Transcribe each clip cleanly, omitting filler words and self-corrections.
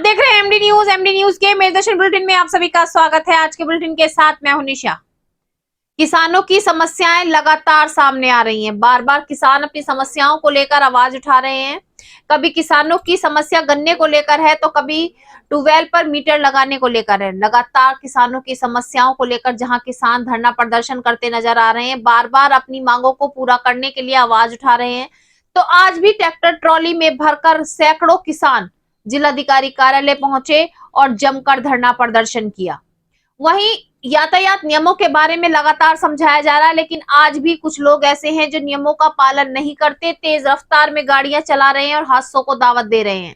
देख रहे हैं एमडी न्यूज के मेरदर्शन बुलेटिन में आप सभी का स्वागत है। आज के बुलेटिन के साथ मैं हूं निशा। किसानों की समस्याएं लगातार सामने आ रही हैं। बार बार किसान अपनी समस्याओं को लेकर आवाज उठा रहे हैं। कभी किसानों की समस्या गन्ने को लेकर है तो कभी ट्यूबवेल पर मीटर लगाने को लेकर है। लगातार किसानों की समस्याओं को लेकर जहां किसान धरना प्रदर्शन करते नजर आ रहे हैं, बार बार अपनी मांगों को पूरा करने के लिए आवाज उठा रहे हैं, तो आज भी ट्रैक्टर ट्रॉली में भरकर सैकड़ों किसान जिलाधिकारी कार्यालय पहुंचे और जमकर धरना प्रदर्शन किया। वहीं यातायात नियमों के बारे में लगातार समझाया जा रहा है, लेकिन आज भी कुछ लोग ऐसे हैं जो नियमों का पालन नहीं करते, तेज रफ्तार में गाड़ियां चला रहे हैं और हादसों को दावत दे रहे हैं।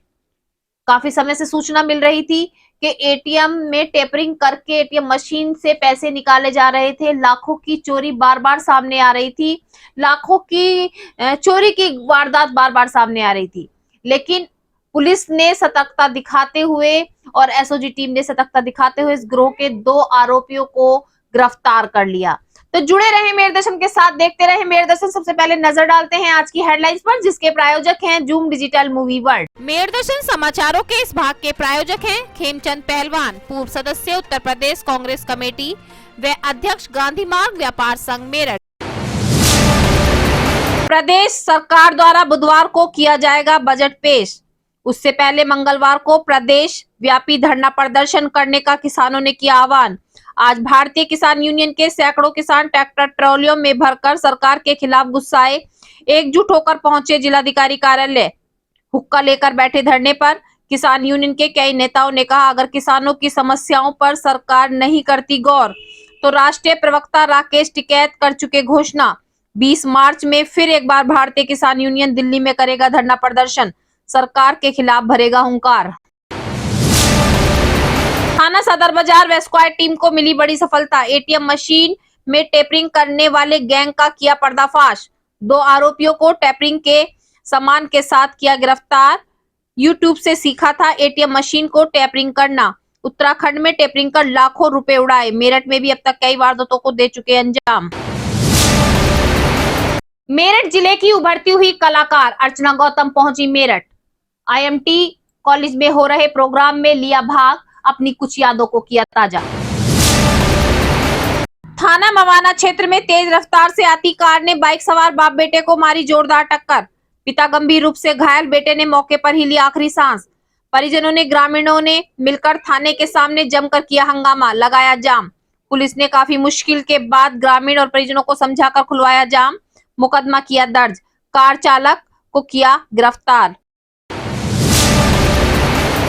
काफी समय से सूचना मिल रही थी कि एटीएम में टेपरिंग करके एटीएम मशीन से पैसे निकाले जा रहे थे। लाखों की चोरी बार बार सामने आ रही थी, लाखों की चोरी की वारदात बार बार सामने आ रही थी, लेकिन पुलिस ने सतर्कता दिखाते हुए और एसओजी टीम ने सतर्कता दिखाते हुए इस गिरोह के 2 आरोपियों को गिरफ्तार कर लिया। तो जुड़े रहे मेरदर्शन के साथ, देखते रहे मेरदर्शन। सबसे पहले नजर डालते हैं आज की हेडलाइंस पर, जिसके प्रायोजक हैं जूम डिजिटल मूवी वर्ल्ड। मेरदर्शन समाचारों के इस भाग के प्रायोजक हैं खेमचंद पहलवान, पूर्व सदस्य उत्तर प्रदेश कांग्रेस कमेटी व अध्यक्ष गांधी मार्ग व्यापार संघ मेरठ। प्रदेश सरकार द्वारा बुधवार को किया जाएगा बजट पेश। उससे पहले मंगलवार को प्रदेश व्यापी धरना प्रदर्शन करने का किसानों ने किया आह्वान। आज भारतीय किसान यूनियन के सैकड़ों किसान ट्रैक्टर ट्रॉलियों में भरकर सरकार के खिलाफ गुस्साए एकजुट होकर पहुंचे जिलाधिकारी कार्यालय। हुक्का लेकर बैठे धरने पर किसान यूनियन के कई नेताओं ने कहा, अगर किसानों की समस्याओं पर सरकार नहीं करती गौर तो राष्ट्रीय प्रवक्ता राकेश टिकैत कर चुके घोषणा। 20 मार्च में फिर एक बार भारतीय किसान यूनियन दिल्ली में करेगा धरना प्रदर्शन, सरकार के खिलाफ भरेगा हुंकार। थाना सदर बाजार व स्क्वाड टीम को मिली बड़ी सफलता। एटीएम मशीन में टेपरिंग करने वाले गैंग का किया पर्दाफाश। 2 आरोपियों को टेपरिंग के सामान के साथ किया गिरफ्तार। यूट्यूब से सीखा था एटीएम मशीन को टेपरिंग करना। उत्तराखंड में टेपरिंग कर लाखों रुपए उड़ाए। मेरठ में भी अब तक कई वारदातों को दे चुके अंजाम। मेरठ जिले की उभरती हुई कलाकार अर्चना गौतम पहुंची मेरठ। आईएमटी कॉलेज में हो रहे प्रोग्राम में लिया भाग, अपनी कुछ यादों को किया ताजा। थाना मवाना क्षेत्र में तेज रफ्तार से आती कार ने बाइक सवार बाप बेटे को मारी जोरदार टक्कर। पिता गंभीर रूप से घायल, बेटे ने मौके पर ही ली आखिरी सांस। परिजनों ने ग्रामीणों ने मिलकर थाने के सामने जमकर किया हंगामा, लगाया जाम। पुलिस ने काफी मुश्किल के बाद ग्रामीण और परिजनों को समझाकर खुलवाया जाम। मुकदमा किया दर्ज, कार चालक को किया गिरफ्तार।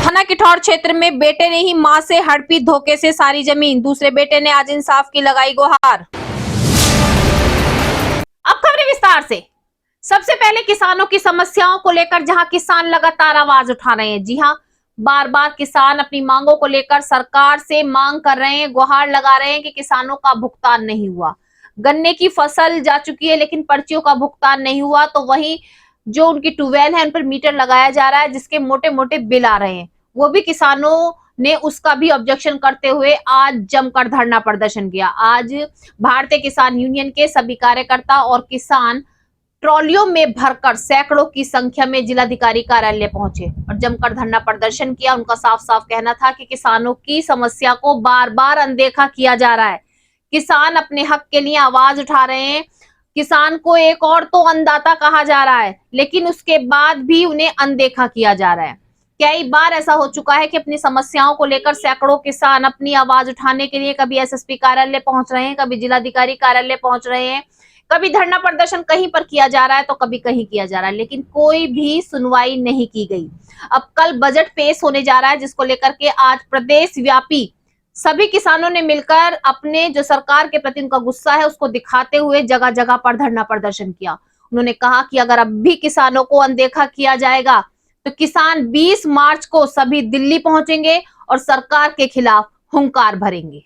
थाना किठौर क्षेत्र में बेटे ने ही मां से हड़पी धोखे से सारी जमीन। दूसरे बेटे ने आज इंसाफ की लगाई गुहार। अब खबरें विस्तार से। सबसे पहले किसानों की समस्याओं को लेकर जहां किसान लगातार आवाज उठा रहे हैं, जी हां, बार बार किसान अपनी मांगों को लेकर सरकार से मांग कर रहे हैं, गुहार लगा रहे हैं कि किसानों का भुगतान नहीं हुआ। गन्ने की फसल जा चुकी है लेकिन पर्चियों का भुगतान नहीं हुआ, तो वहीं जो उनकी ट्यूबवेल है उन पर मीटर लगाया जा रहा है जिसके मोटे मोटे बिल आ रहे हैं। वो भी किसानों ने उसका भी ऑब्जेक्शन करते हुए आज जमकर धरना प्रदर्शन किया। आज भारतीय किसान यूनियन के सभी कार्यकर्ता और किसान ट्रॉलियों में भरकर सैकड़ों की संख्या में जिलाधिकारी कार्यालय पहुंचे और जमकर धरना प्रदर्शन किया। उनका साफ साफ कहना था कि किसानों की समस्या को बार बार अनदेखा किया जा रहा है। किसान अपने हक के लिए आवाज उठा रहे हैं। किसान को एक और तो अन्नदाता कहा जा रहा है, लेकिन उसके बाद भी उन्हें अनदेखा किया जा रहा है। कई बार ऐसा हो चुका है कि अपनी समस्याओं को लेकर सैकड़ों किसान अपनी आवाज उठाने के लिए कभी एसएसपी कार्यालय पहुंच रहे हैं, कभी जिलाधिकारी कार्यालय पहुंच रहे हैं, कभी धरना प्रदर्शन कहीं पर किया जा रहा है तो कभी कहीं किया जा रहा है, लेकिन कोई भी सुनवाई नहीं की गई। अब कल बजट पेश होने जा रहा है, जिसको लेकर के आज प्रदेश व्यापी सभी किसानों ने मिलकर अपने जो सरकार के प्रति उनका गुस्सा है उसको दिखाते हुए जगह जगह पर धरना प्रदर्शन किया। उन्होंने कहा कि अगर अब भी किसानों को अनदेखा किया जाएगा तो किसान 20 मार्च को सभी दिल्ली पहुंचेंगे और सरकार के खिलाफ हुंकार भरेंगे।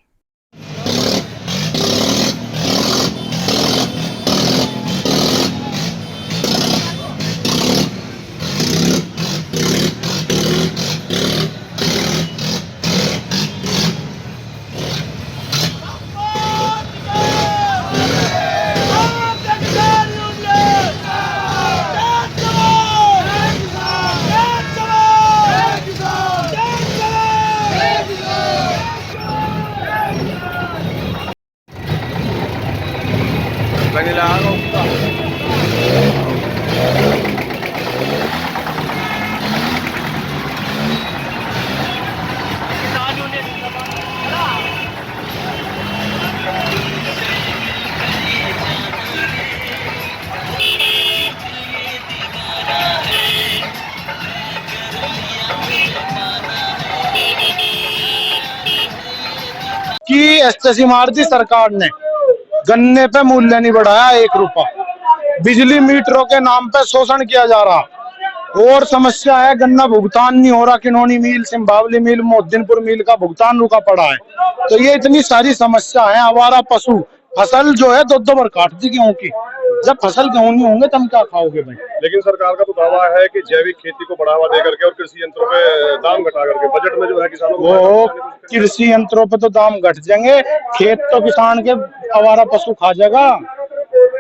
एसटीसी मार दी सरकार ने, गन्ने पे मूल्य नहीं बढ़ाया 1 रुपया, बिजली मीटरों के नाम पे शोषण किया जा रहा, और समस्या है गन्ना भुगतान नहीं हो रहा, किनौनी मिल, सिंबावली मिल, मोहद्दीनपुर मिल का भुगतान रुका पड़ा है। तो ये इतनी सारी समस्या है। आवारा पशु, फसल जो है 2-2 बार काट दी गेहूं की, जब फसल गेहूं नहीं होंगे तुम क्या खाओगे भाई। लेकिन सरकार का तो दावा है कि जैविक खेती को बढ़ावा दे करके और कृषि यंत्रों पे दाम घटा करके बजट में जो है किसानों को वो कृषि यंत्रों पे तो दाम घट जाएंगे, खेत तो किसान के आवारा पशु खा जाएगा।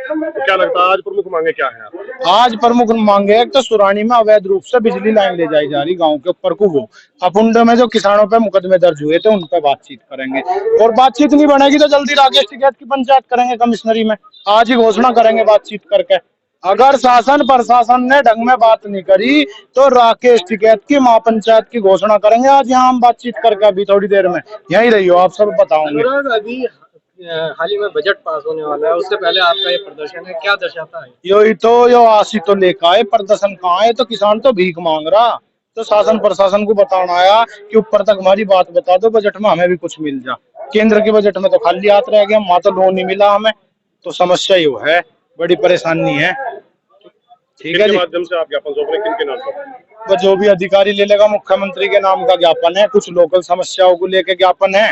तो क्या लगता है आज प्रमुख मांगे क्या है? आज प्रमुख मांगे है तो सुरानी में अवैध रूप से बिजली लाइन ले जाई जा रही गांव के ऊपर को, वो अपुंड में जो किसानों पे मुकदमे दर्ज हुए थे उन पे बातचीत करेंगे, और बातचीत नहीं बनेगी तो जल्दी राकेश टिकैत की पंचायत करेंगे कमिश्नरी में, आज ही घोषणा करेंगे बातचीत करके। अगर शासन प्रशासन ने ढंग में बात नहीं करी तो राकेश टिकैत की महापंचायत की घोषणा करेंगे आज यहाँ हम बातचीत करके। अभी थोड़ी देर में यहीं रहियो, आप सब बताओगे। अभी हाल ही में बजट पास होने वाला है, उससे पहले आपका ये प्रदर्शन है, क्या दर्शाता है? यो आशी तो लेकर आए, प्रदर्शन कहाँ है? तो किसान तो भीख मांग रहा, तो शासन प्रशासन को बताना आया कि ऊपर तक हमारी बात बता दो, बजट में हमें भी कुछ मिल जा। केंद्र के बजट में तो खाली हाथ रह गया, वहां तो लोन नहीं मिला हमें, तो समस्या यो है, बड़ी परेशानी है। ठीक है जी, माध्यम से आप ज्ञापन सौंप रहे किन के नाम पर? तो जो भी अधिकारी ले लेगा, मुख्यमंत्री के नाम का ज्ञापन है, कुछ लोकल समस्याओं को लेकर ज्ञापन है,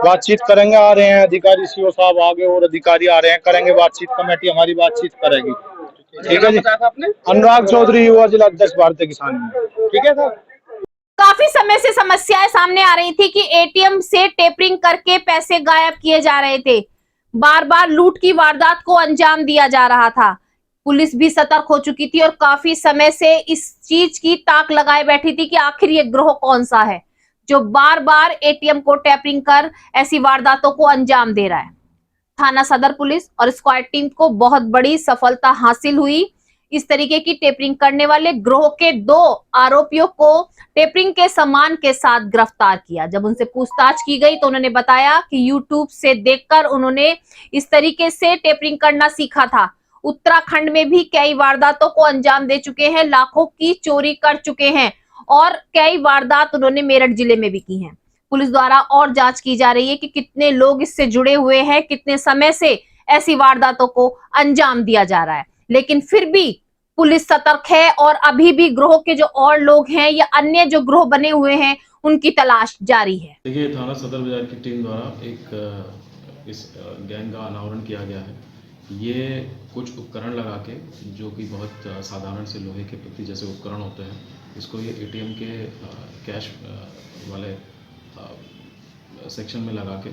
बातचीत करेंगे। आ रहे हैं अधिकारी, सीओ साहब आगे और अधिकारी आ रहे हैं, करेंगे बातचीत, कमेटी हमारी बातचीत करेगी। ठीक है जी, अनुराग चौधरी, युवा जिला अध्यक्ष भारतीय किसान यूनियन। ठीक है सर। काफी समय से समस्याएं सामने आ रही थी कि एटीएम से टेपरिंग करके पैसे गायब किए जा रहे थे, बार बार लूट की वारदात को अंजाम दिया जा रहा था। पुलिस भी सतर्क हो चुकी थी और काफी समय से इस चीज की ताक लगाए बैठी थी कि आखिर ये गिरोह कौन सा है जो बार बार एटीएम को टैपरिंग कर ऐसी वारदातों को अंजाम दे रहा है। थाना सदर पुलिस और स्क्वाड टीम को बहुत बड़ी सफलता हासिल हुई। इस तरीके की टेपरिंग करने वाले गिरोह के 2 आरोपियों को टेपरिंग के सामान के साथ गिरफ्तार किया। जब उनसे पूछताछ की गई तो उन्होंने बताया कि यूट्यूब से देखकर उन्होंने इस तरीके से टेपरिंग करना सीखा था। उत्तराखंड में भी कई वारदातों को अंजाम दे चुके हैं, लाखों की चोरी कर चुके हैं और कई वारदात उन्होंने मेरठ जिले में भी की हैं। पुलिस द्वारा और जांच की जा रही है कि कितने लोग इससे जुड़े हुए हैं, कितने समय से ऐसी वारदातों को अंजाम दिया जा रहा है, लेकिन फिर भी पुलिस सतर्क है और अभी भी गिरोह के जो और लोग हैं या अन्य जो गिरोह बने हुए हैं उनकी तलाश जारी है। देखिए, थाना सदर बाजार की टीम द्वारा एक इस गैंग का अनावरण किया गया है। ये कुछ उपकरण लगा के, जो कि बहुत साधारण से लोहे के पत्ती जैसे उपकरण होते हैं, इसको ये एटीएम के कैश वाले सेक्शन में लगा के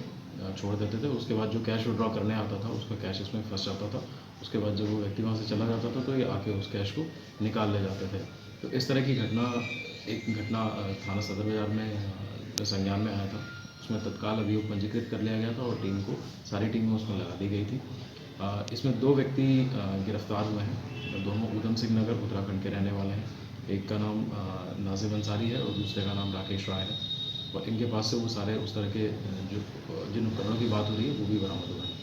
छोड़ देते थे। उसके बाद जो कैश विड्रॉ करने आता था उसका कैश इसमें फंस जाता था। उसके बाद जब वो व्यक्ति वहाँ से चला जाता था तो ये आके उस कैश को निकाल ले जाते थे। तो इस तरह की एक घटना थाना सदर बाजार में संज्ञान में आया था। उसमें तत्काल अभियोग पंजीकृत कर लिया गया था और सारी टीमें उसमें लगा दी गई थी। इसमें 2 व्यक्ति गिरफ्तार हुए हैं। दोनों ऊधम सिंह नगर उत्तराखंड के रहने वाले हैं। एक का नाम नाजिब अंसारी है और दूसरे का नाम राकेश राय है। और इनके पास से वो सारे उस तरह के जिन उपकरणों की बात हो रही है वो भी बरामद हुआ है।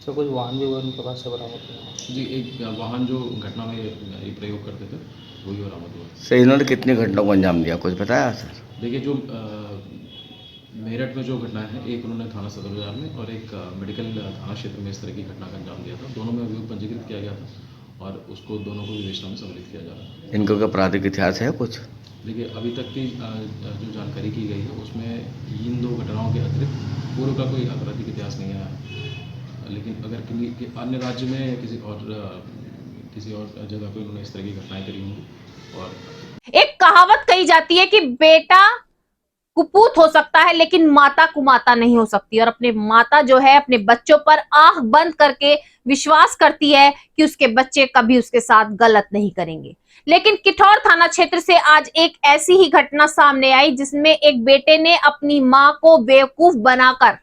तो कुछ वाहन भी उनके पास से बरामद हुआ? जी, एक वाहन जो घटना में ये प्रयोग करते थे वही बरामद हुआ। सर, इन्होंने कितनी घटनाओं को अंजाम दिया, कुछ बताया सर? देखिए, जो मेरठ में जो घटना है, एक उन्होंने थाना सदर बाजार में और एक मेडिकल थाना क्षेत्र में इस तरह की घटना का अंजाम दिया था। दोनों में अभियोग पंजीकृत किया गया था और उसको दोनों को विवेचना में सम्मिलित किया जा रहा है। इनको क्या आपराधिक इतिहास है कुछ? देखिए, अभी तक की जो जानकारी की गई है उसमें इन 2 घटनाओं के अतिरिक्त पूर्व का कोई आपराधिक इतिहास नहीं आया है। लेकिन अगर अन्य राज्य में किसी और जगह पर उन्होंने इस तरह की घटनाएं करी होंगी। और एक कहावत कही जाती है कि बेटा कुपूत हो सकता है लेकिन माता कुमाता नहीं हो सकती, और अपने माता जो है अपने बच्चों पर आंख बंद करके विश्वास करती है कि उसके बच्चे कभी उसके साथ गलत नहीं करेंगे। लेकिन किठौर थाना क्षेत्र से आज एक ऐसी ही घटना सामने आई जिसमें एक बेटे ने अपनी मां को बेवकूफ बनाकर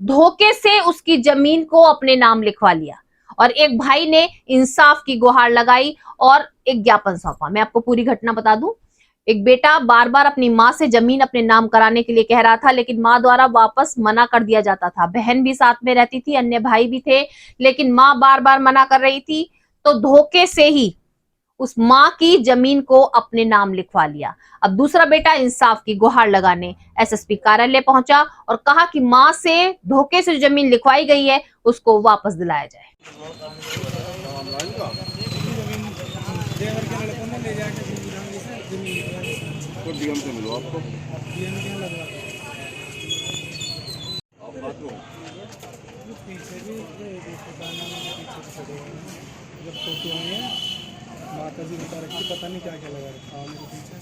धोखे से उसकी जमीन को अपने नाम लिखवा लिया और एक भाई ने इंसाफ की गुहार लगाई और एक ज्ञापन सौंपा। मैं आपको पूरी घटना बता दूं। एक बेटा बार बार अपनी मां से जमीन अपने नाम कराने के लिए कह रहा था, लेकिन मां द्वारा वापस मना कर दिया जाता था। बहन भी साथ में रहती थी, अन्य भाई भी थे, लेकिन मां बार बार मना कर रही थी। तो धोखे से ही उस माँ की जमीन को अपने नाम लिखवा लिया। अब दूसरा बेटा इंसाफ की गुहार लगाने एसएसपी कार्यालय पहुंचा और कहा कि माँ से धोखे से जो जमीन लिखवाई गई है उसको वापस दिलाया जाए। जब फोटो आई है माता जी बता रखी, पता नहीं क्या क्या लगा रखा है मेरे पीछे।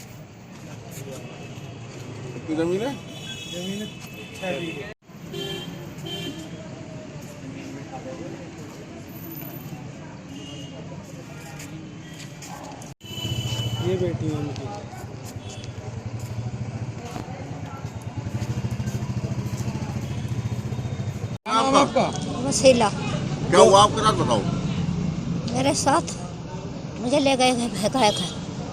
कितनी जमीन है? जमीन 6 बीघे। ये बेटी है उनकी। नाम आपका? वसीला। क्या हुआ आपके साथ, बताओ। मेरे साथ मुझे ले गए भगा कर।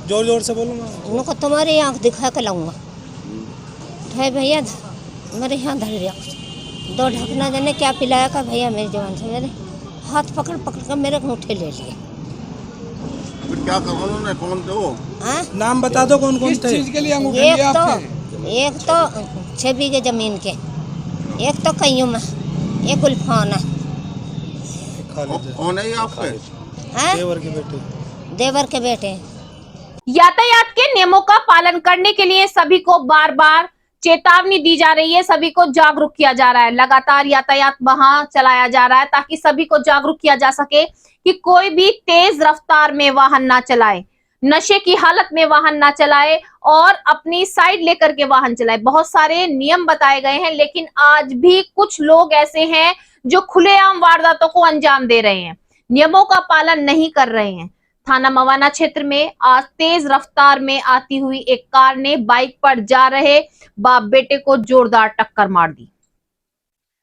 जोर जोर से बोलूँगा। उनको तुम्हारी आँख दिखा के लाऊंगा। भाई भैया मेरे यहाँ धर दिया, 2 ढकना जाने क्या पिलाया का भैया मेरी जवान से मेरे हाथ पकड़ पकड़ कर मेरे अंगूठे ले लिए। फिर क्या करो उन्होंने, कौन थे वो? नाम बता दो कौन कौन थे? चीज के लिए अंगूठे लिए आपके? एक तो 6 बीघे जमीन के, एक तो कईयों में, एक उल्फान है। कौन है ये आपके? देवर के बेटे। देवर के बेटे। यातायात के नियमों का पालन करने के लिए सभी को बार बार चेतावनी दी जा रही है, सभी को जागरूक किया जा रहा है। लगातार यातायात वहां चलाया जा रहा है ताकि सभी को जागरूक किया जा सके कि कोई भी तेज रफ्तार में वाहन ना चलाए, नशे की हालत में वाहन ना चलाए और अपनी साइड लेकर के वाहन चलाए। बहुत सारे नियम बताए गए हैं, लेकिन आज भी कुछ लोग ऐसे हैं जो खुलेआम वारदातों को अंजाम दे रहे हैं, नियमों का पालन नहीं कर रहे हैं। थाना मवाना क्षेत्र में आज तेज रफ्तार में आती हुई एक कार ने बाइक पर जा रहे बाप बेटे को जोरदार टक्कर मार दी।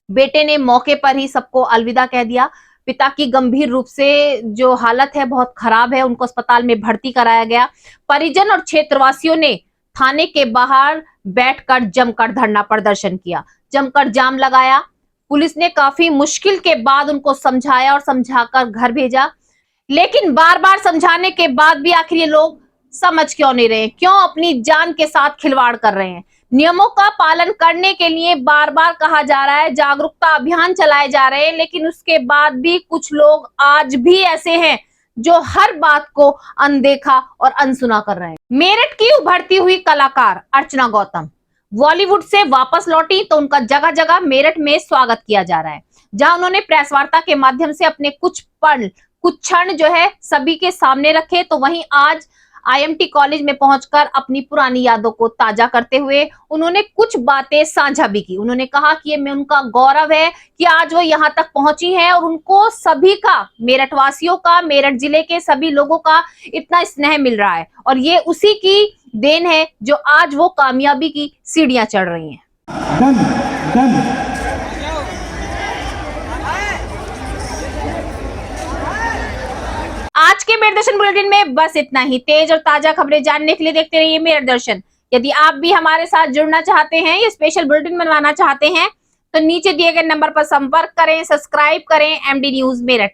बेटे ने मौके पर ही सबको अलविदा कह दिया। पिता की गंभीर रूप से जो हालत है बहुत खराब है, उनको अस्पताल में भर्ती कराया गया। परिजन और क्षेत्रवासियों ने थाने के बाहर बैठकर जमकर धरना प्रदर्शन किया, जमकर जाम लगाया। पुलिस ने काफी मुश्किल के बाद उनको समझाया और समझाकर घर भेजा, लेकिन बार बार समझाने के बाद भी आखिर ये लोग समझ क्यों नहीं रहे, क्यों अपनी जान के साथ खिलवाड़ कर रहे हैं। नियमों का पालन करने के लिए बार बार कहा जा रहा है, जागरूकता अभियान चलाए जा रहे हैं, लेकिन उसके बाद भी कुछ लोग आज भी ऐसे हैं जो हर बात को अनदेखा और अनसुना कर रहे हैं। मेरठ की उभरती हुई कलाकार अर्चना गौतम बॉलीवुड से वापस लौटी तो उनका जगह जगह मेरठ में स्वागत किया जा रहा है, जहां उन्होंने प्रेस वार्ता के माध्यम से अपने कुछ क्षण जो है सभी के सामने रखे। तो वहीं आज IMT कॉलेज में पहुंचकर अपनी पुरानी यादों को ताजा करते हुए उन्होंने कुछ बातें साझा भी की। उन्होंने कहा कि ये में उनका गौरव है कि आज वो यहाँ तक पहुंची हैं और उनको सभी का, मेरठ वासियों का, मेरठ जिले के सभी लोगों का इतना स्नेह मिल रहा है और ये उसी की देन है जो आज वो कामयाबी की सीढ़ियां चढ़ रही हैं। आज के मेरठ दर्शन बुलेटिन में बस इतना ही। तेज और ताजा खबरें जानने के लिए देखते रहिए मेरठ दर्शन। यदि आप भी हमारे साथ जुड़ना चाहते हैं, ये स्पेशल बुलेटिन बनवाना चाहते हैं, तो नीचे दिए गए नंबर पर संपर्क करें, सब्सक्राइब करें MD न्यूज मेरठ।